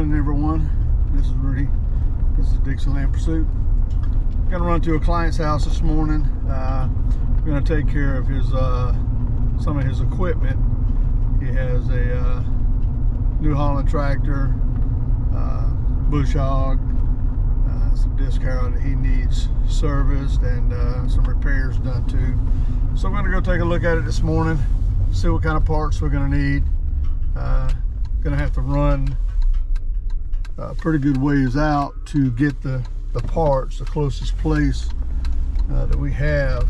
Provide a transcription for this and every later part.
morning, everyone. This is Rudy. This is Dixieland Pursuit. Gonna run to a client's house this morning. We're gonna take care of his some of his equipment. He has a New Holland tractor, bush hog, some disc harrow that he needs serviced, and some repairs done too. So I'm gonna go take a look at it this morning, see what kind of parts we're gonna need. Gonna have to run a pretty good ways out to get the parts. The closest place that we have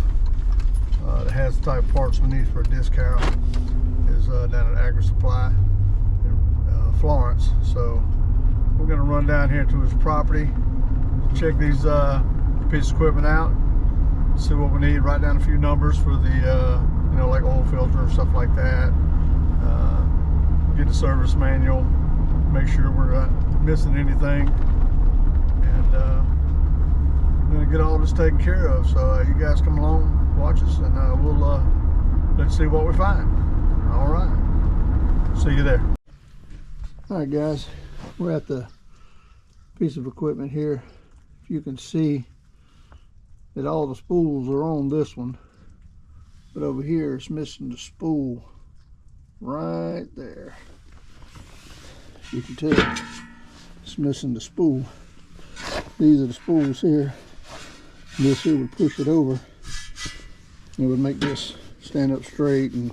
that has the type of parts we need for a disc harrow is down at Agri Supply in Florence. So we're gonna run down here to his property, check these pieces of equipment out, see what we need, write down a few numbers for the you know, like oil filter or stuff like that. Get the service manual, make sure we're not missing anything, and I'm gonna get all this taken care of. So you guys come along, watch us, and let's see what we find. All right, see you there. All right, guys, we're at the piece of equipment here. If you can see that all the spools are on this one, but over here it's missing the spool right there. You can tell it's missing the spool. These are the spools here. This here would push it over. It would make this stand up straight and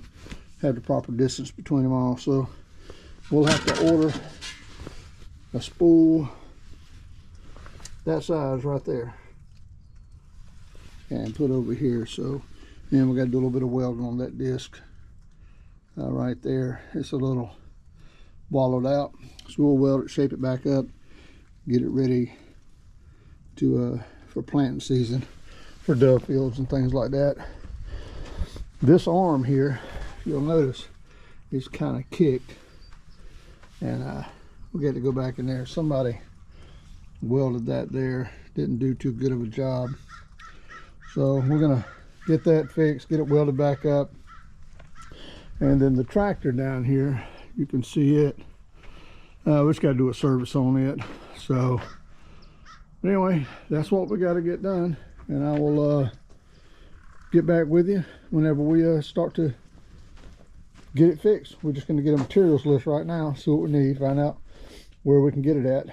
have the proper distance between them all. So we'll have to order a spool that size right there and put over here. So then we got to do a little bit of welding on that disc right there. It's a little wallowed out, so we'll weld it, shape it back up, get it ready to for planting season for dove fields and things like that. This arm here, you'll notice, is kind of kicked, and we got to go back in there. Somebody welded that there, didn't do too good of a job, so we're gonna get that fixed, get it welded back up. And then the tractor down here, you can see it. We just got to do a service on it. So anyway, that's what we got to get done, and I will get back with you whenever we start to get it fixed. We're just going to get a materials list right now, see what we need, find out where we can get it at,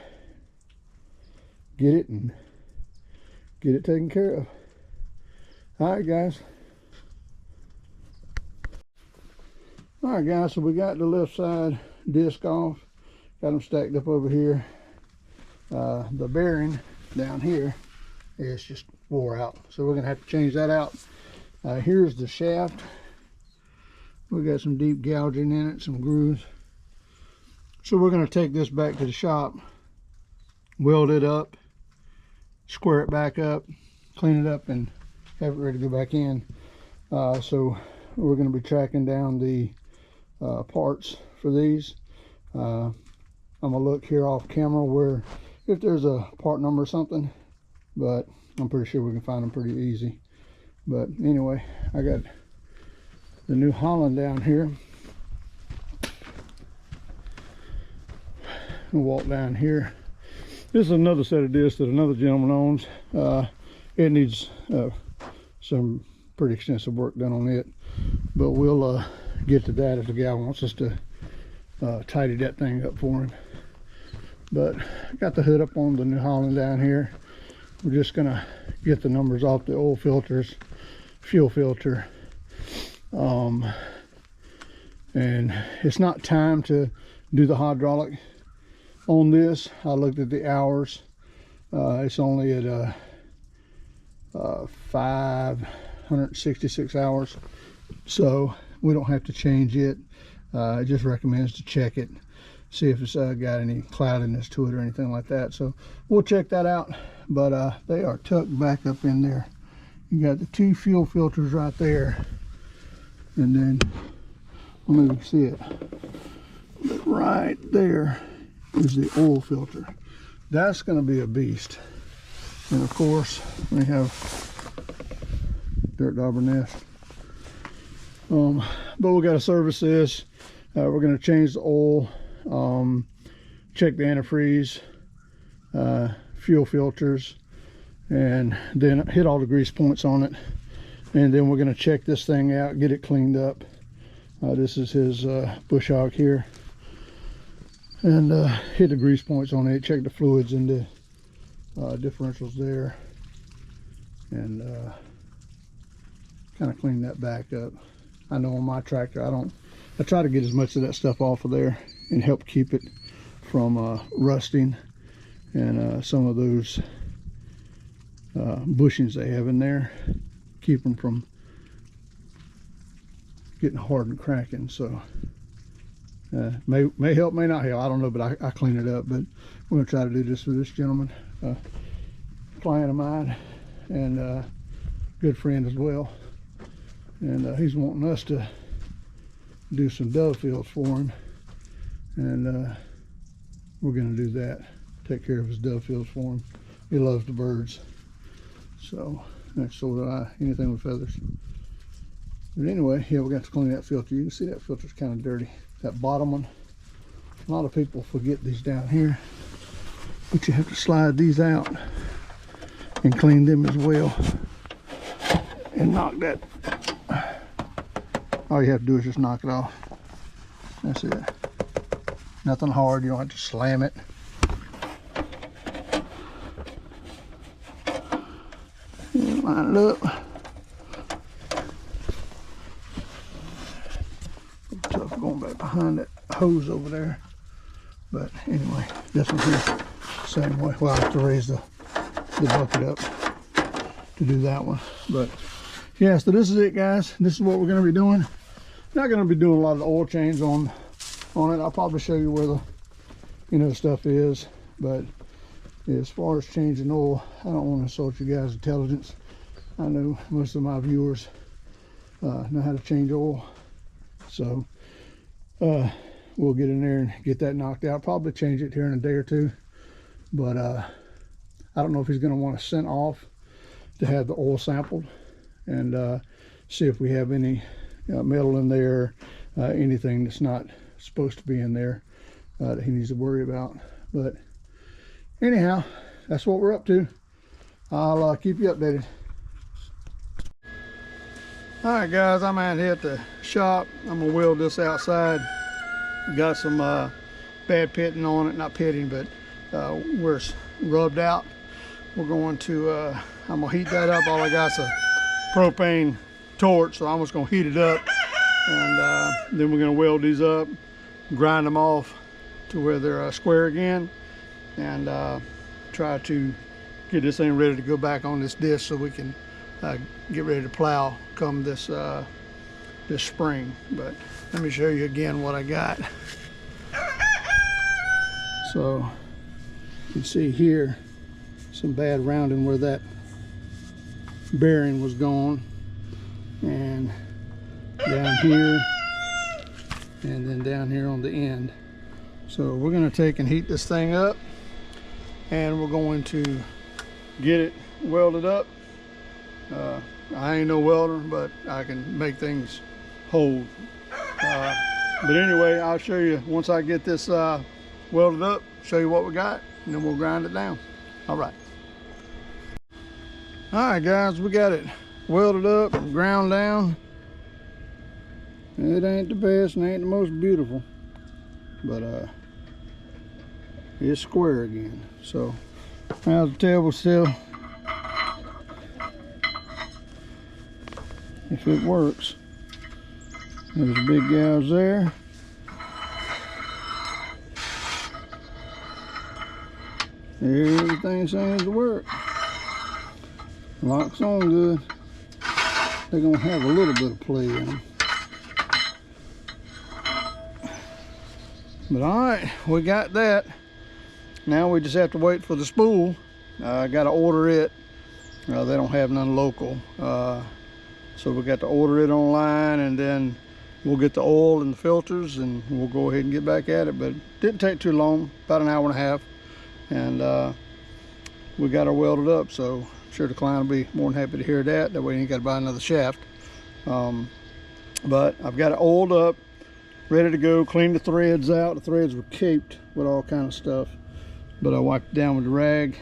get it, and get it taken care of. All right, guys. All right, guys, so we got the left side disc off, got them stacked up over here. The bearing down here is just wore out, so we're gonna have to change that out. Here's the shaft. We got some deep gouging in it, some grooves. So we're gonna take this back to the shop, weld it up, square it back up, clean it up, and have it ready to go back in. So we're gonna be tracking down the parts for these. I'm gonna look here off camera where if there's a part number or something, but I'm pretty sure we can find them pretty easy. But anyway, I got the New Holland down here. We'll walk down here. This is another set of discs that another gentleman owns. It needs some pretty extensive work done on it, but we'll get to that if the guy wants us to tidy that thing up for him. But I got the hood up on the New Holland down here. We're just gonna get the numbers off the oil filters, fuel filter, and it's not time to do the hydraulic on this. I looked at the hours. It's only at 566 hours, so we don't have to change it. It just recommends to check it, see if it's got any cloudiness to it or anything like that. So we'll check that out. But they are tucked back up in there. You got the two fuel filters right there, and then let me see it. But right there is the oil filter. That's going to be a beast. And of course, we have dirt dauber nest. But we got to service this. We're going to change the oil. check the antifreeze, fuel filters, and then hit all the grease points on it. And then we're going to check this thing out, get it cleaned up. This is his bush hog here. And hit the grease points on it, check the fluids and the differentials there. And kind of clean that back up. I know on my tractor, I try to get as much of that stuff off of there and help keep it from rusting and some of those bushings they have in there, keep them from getting hard and cracking. So may help, may not help, I don't know, but I clean it up. But we're gonna try to do this with this gentleman, client of mine, and good friend as well. And he's wanting us to do some dove fields for him, and we're going to do that, take care of his dove fields for him. He loves the birds, so so do I, anything with feathers. But anyway, yeah, we got to clean that filter. You can see that filter's kind of dirty, that bottom one. A lot of people forget these down here, but you have to slide these out and clean them as well, and knock that. All you have to do is just knock it off. That's it. Nothing hard, you don't have to slam it. And line it up. Tough going back behind that hose over there. But anyway, this one's here same way. Well, I have to raise the bucket up to do that one. But yeah, so this is it, guys. This is what we're going to be doing. Not going to be doing a lot of the oil change on it. I'll probably show you where the stuff is. But as far as changing oil, I don't want to insult you guys' intelligence. I know most of my viewers know how to change oil, so we'll get in there and get that knocked out. Probably change it here in a day or two. But I don't know if he's going to want to send off to have the oil sampled and see if we have any metal in there, anything that's not supposed to be in there that he needs to worry about. But anyhow, that's what we're up to. I'll keep you updated. All right, guys, I'm out here at the shop. I'm gonna weld this outside. Got some bad pitting on it, not pitting, but where it's rubbed out. We're going to I'm gonna heat that up. All I got's a propane torch, so I'm just gonna heat it up, and then we're gonna weld these up, grind them off to where they're square again, and try to get this thing ready to go back on this disc so we can get ready to plow come this this spring. But let me show you again what I got. So you can see here some bad rounding where that bearing was gone, and down here, and then down here on the end. So we're going to take and heat this thing up, and we're going to get it welded up. I ain't no welder, but I can make things hold. But anyway, I'll show you once I get this welded up, show you what we got, and then we'll grind it down. All right. All right, guys, we got it welded up and ground down. It ain't the best and ain't the most beautiful, but it's square again. So how's the table still? If it works. There's a big gouge there. Everything seems to work. Locks on good. They're gonna have a little bit of play in them. But all right, we got that. Now we just have to wait for the spool. I gotta order it. They don't have none local. So we got to order it online, and then we'll get the oil and the filters, and we'll go ahead and get back at it. But it didn't take too long, about an hour and a half, and we got her welded up. So I'm sure the client will be more than happy to hear that. That way you ain't got to buy another shaft. But I've got it oiled up, ready to go. Clean the threads out. The threads were caked with all kind of stuff, but I wiped it down with the rag,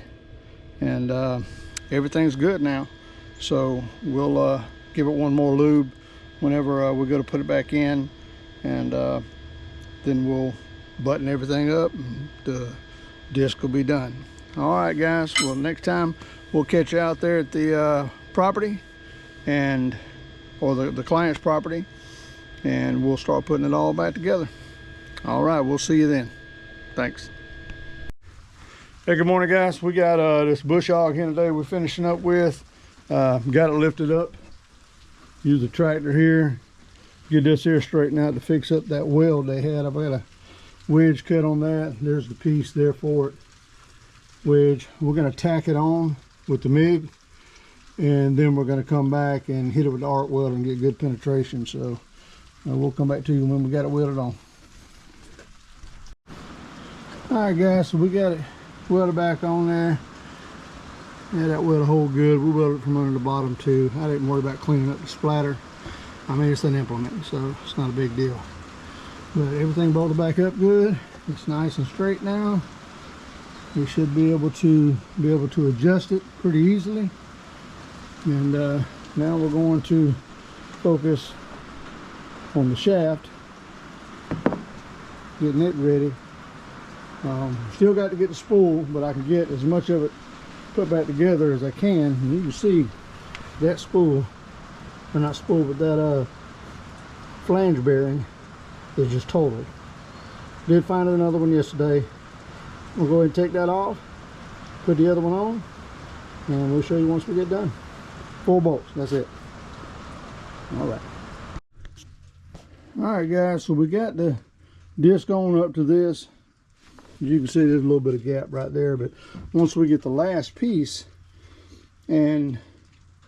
and everything's good now. So we'll give it one more lube whenever we go to put it back in, and then we'll button everything up and the disc will be done. All right guys, well next time we'll catch you out there at the property, or the client's property, and we'll start putting it all back together. All right, we'll see you then. Thanks. Hey, good morning guys. We got this bush hog here today we're finishing up with. Got it lifted up. Use the tractor here, get this here straightened out to fix up that weld they had. I've got a wedge cut on that. There's the piece there for it. Wedge. We're going to tack it on with the MIG, and then we're going to come back and hit it with the arc weld and get good penetration. So we'll come back to you when we got it welded on. All right guys, so we got it welded back on there. Yeah, that welded hold good. We welded it from under the bottom too. I didn't worry about cleaning up the splatter. I mean, it's an implement, so it's not a big deal. But everything bolted back up good. It's nice and straight now. We should be able to adjust it pretty easily. And now we're going to focus on the shaft, getting it ready. Still got to get the spool, but I can get as much of it put back together as I can. And you can see that spool, or not spool, but that flange bearing is just totaled. Did find another one yesterday. We'll go ahead and take that off, put the other one on, and we'll show you once we get done. 4 bolts, that's it. All right. All right guys, so we got the disc on up to this. As you can see, there's a little bit of gap right there, but once we get the last piece and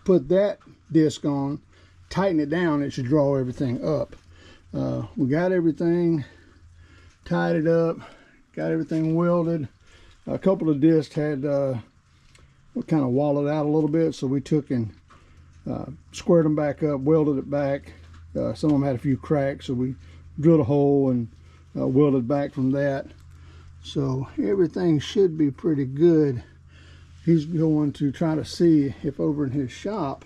put that disc on, tighten it down, it should draw everything up. We got everything tied it up, got everything welded. A couple of discs had kind of wallowed out a little bit, so we took and squared them back up, welded it back. Some of them had a few cracks, so we drilled a hole and welded back from that. So everything should be pretty good. He's going to try to see if over in his shop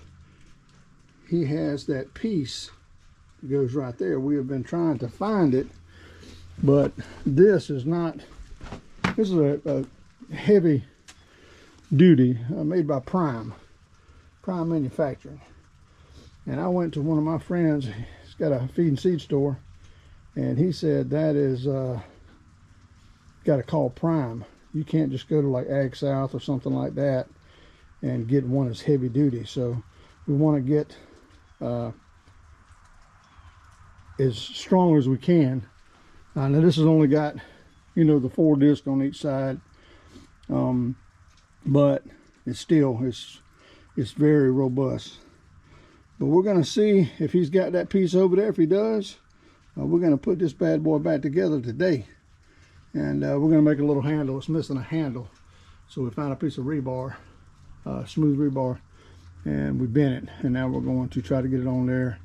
he has that piece that goes right there. We have been trying to find it, but this is not, this is a heavy duty made by Prime Manufacturing. And I went to one of my friends, he's got a feed and seed store, and he said that is got to call Prime. You can't just go to like Ag South or something like that and get one that's heavy duty. So we want to get as strong as we can. Now this has only got, you know, the 4 discs on each side, but it's still it's very robust. But we're going to see if he's got that piece over there. If he does, we're going to put this bad boy back together today. And we're going to make a little handle. It's missing a handle, so we found a piece of rebar, smooth rebar, and we bent it. And now we're going to try to get it on there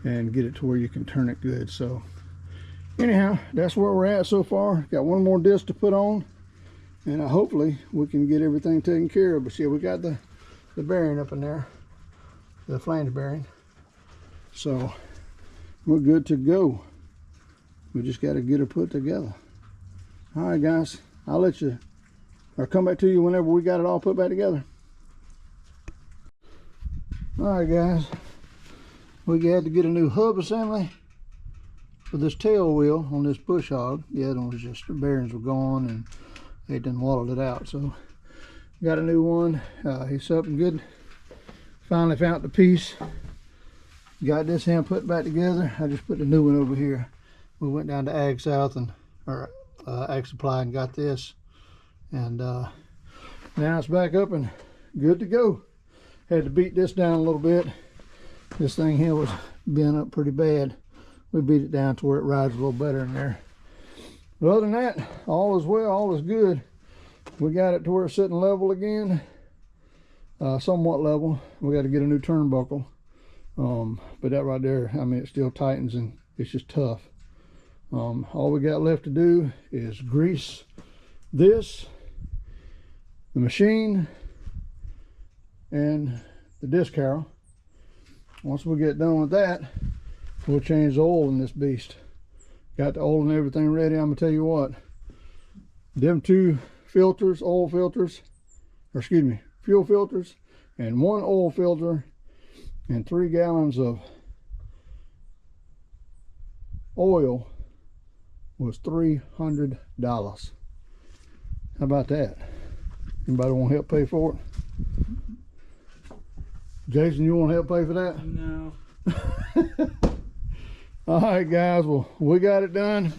and get it to where you can turn it good. So anyhow, that's where we're at so far. Got one more disc to put on, and hopefully we can get everything taken care of. But see, we got the bearing up in there, the flange bearing, so we're good to go. We just got to get it put together. All right guys, I'll let you, or come back to you whenever we got it all put back together. All right guys, we had to get a new hub assembly for this tail wheel on this bush hog. The other one was just, the bearings were gone and they done wallowed it out. So got a new one. It's up and good. Finally found the piece. Got this hand put back together. I just put the new one over here. We went down to Ag South and Ag Supply and got this, and now it's back up and good to go. Had to beat this down a little bit. This thing here was bent up pretty bad. We beat it down to where it rides a little better in there. But other than that, all is well, all is good. We got it to where it's sitting level again, somewhat level. We got to get a new turnbuckle, but that right there, I mean, it still tightens and it's just tough. All we got left to do is grease this, the machine, and the disc harrow. Once we get done with that, we'll change the oil in this beast. Got the oil and everything ready. I'm gonna tell you what, them two filters, oil filters, or excuse me, fuel filters, and one oil filter, and 3 gallons of oil was $300. How about that? Anybody want to help pay for it? Jason, you want to help pay for that? No. All right, guys. Well, we got it done.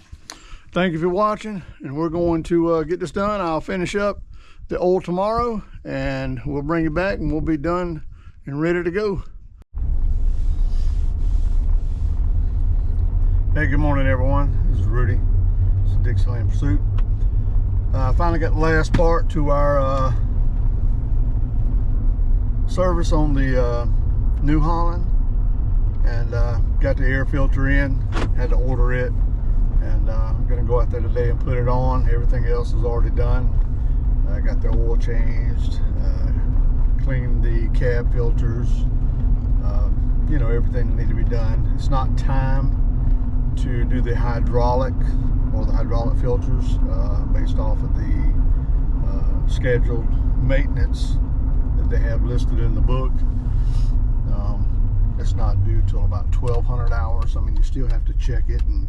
Thank you for watching, and we're going to get this done. I'll finish up the oil tomorrow, and we'll bring it back, and we'll be done and ready to go. Hey, good morning, everyone. This is Rudy. This is Dixieland Pursuit. I finally got the last part to our service on the New Holland, and got the air filter in. Had to order it, and I'm gonna go out there today and put it on. Everything else is already done. I got the oil changed, cleaned the cab filters, you know, everything that needs to be done. It's not time to do the hydraulic or the hydraulic filters based off of the scheduled maintenance that they have listed in the book. It's not due till about 1200 hours. I mean, you still have to check it and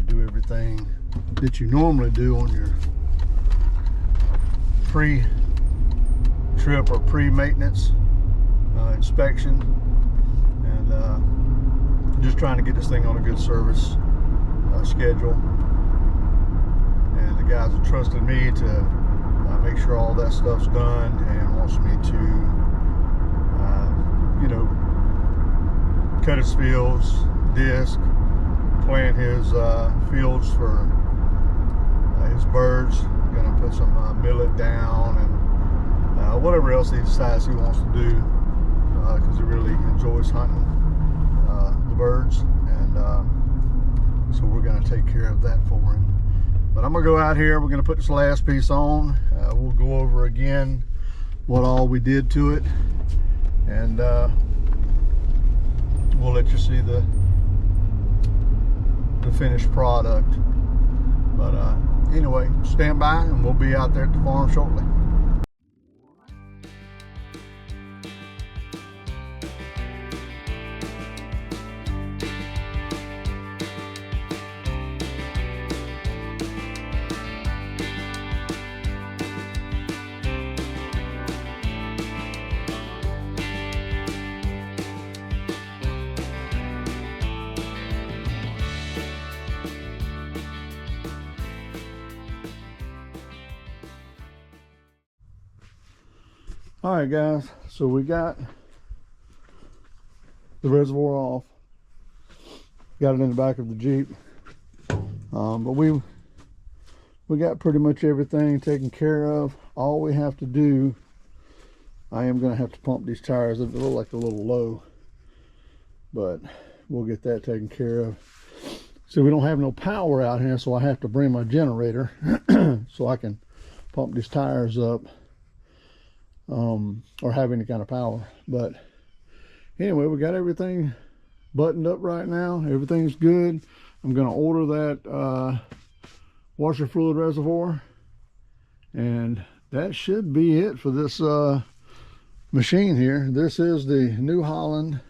do everything that you normally do on your pre-trip or pre-maintenance inspection, and just trying to get this thing on a good service schedule. And the guys have trusted me to make sure all that stuff's done, and wants me to you know, cut his fields, disc, plant his fields for his birds. Gonna put some millet down, and whatever else he decides he wants to do, because he really enjoys hunting the birds, and so we're gonna take care of that for him. But I'm gonna go out here, we're gonna put this last piece on. We'll go over again what all we did to it, and we'll let you see the finished product. But anyway, stand by and we'll be out there at the farm shortly. All right, guys, so we got the reservoir off, got it in the back of the Jeep, but we got pretty much everything taken care of. All we have to do, I am going to have to pump these tires. They look like a little low, but we'll get that taken care of. So we don't have no power out here, so I have to bring my generator so I can pump these tires up, or have any kind of power. But anyway, we got everything buttoned up right now. Everything's good. I'm going to order that washer fluid reservoir, and that should be it for this machine here. This is the New Holland.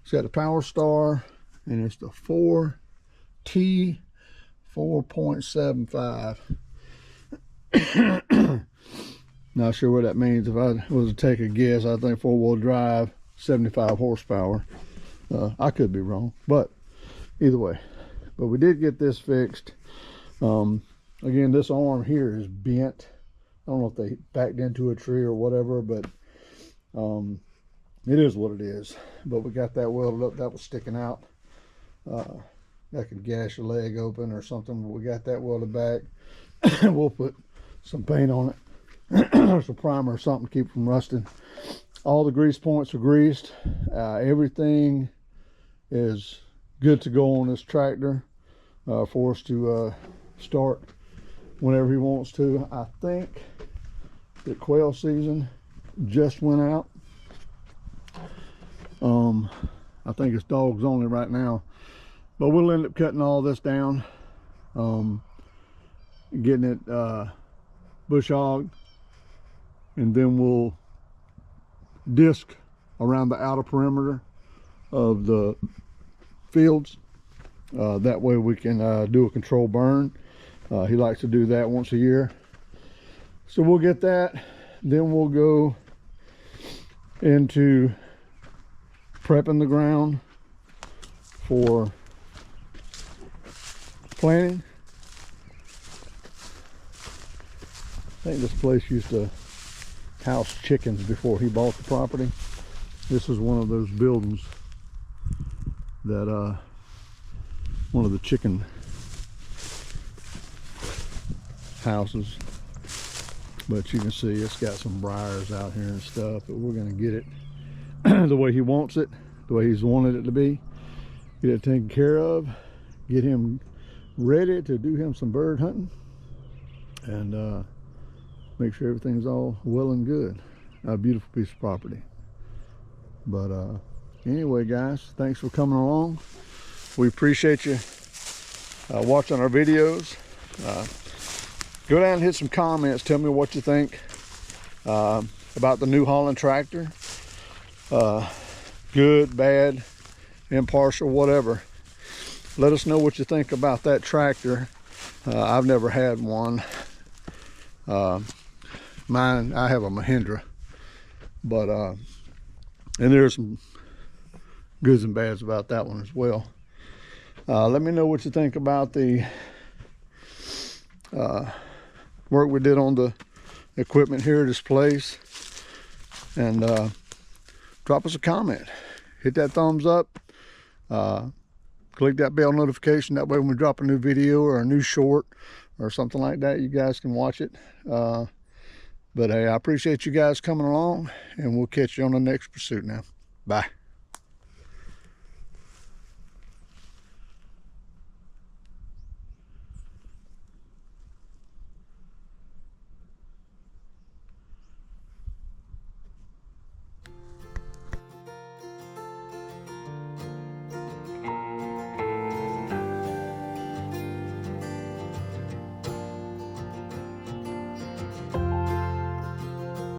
It's got a Power Star, and it's the 4T4.75. Not sure what that means. If I was to take a guess, I think 4-wheel drive, 75 horsepower. I could be wrong, but either way. But we did get this fixed. Again, this arm here is bent. I don't know if they backed into a tree or whatever, but it is what it is. But we got that welded up. That was sticking out. That could gash your leg open or something. But we got that welded back. We'll put some paint on it. Some primer or something to keep from rusting. All the grease points are greased. Everything is good to go on this tractor. for us to start whenever he wants to. I think the quail season just went out. I think it's dogs only right now, but we'll end up cutting all this down, getting it bush hogged, and then we'll disc around the outer perimeter of the fields. That way we can do a controlled burn. He likes to do that once a year. So we'll get that. Then we'll go into prepping the ground for planting. I think this place used to house chickens before he bought the property. This is one of those buildings that one of the chicken houses, but you can see it's got some briars out here and stuff, but we're going to get it the way he wants it, the way he's wanted it to be. Get it taken care of, get him ready to do him some bird hunting, and make sure everything's all well and good. A beautiful piece of property. But anyway, guys, thanks for coming along. We appreciate you watching our videos. Go down and hit some comments. Tell me what you think about the new Holland tractor. Good, bad, impartial, whatever. Let us know what you think about that tractor. I've never had one. Mine, I have a Mahindra, but and there's some goods and bads about that one as well. Let me know what you think about the work we did on the equipment here at this place, and drop us a comment. Hit that thumbs up, click that bell notification. That way when we drop a new video or a new short or something like that, you guys can watch it. But hey, I appreciate you guys coming along, and we'll catch you on the next pursuit now. Bye.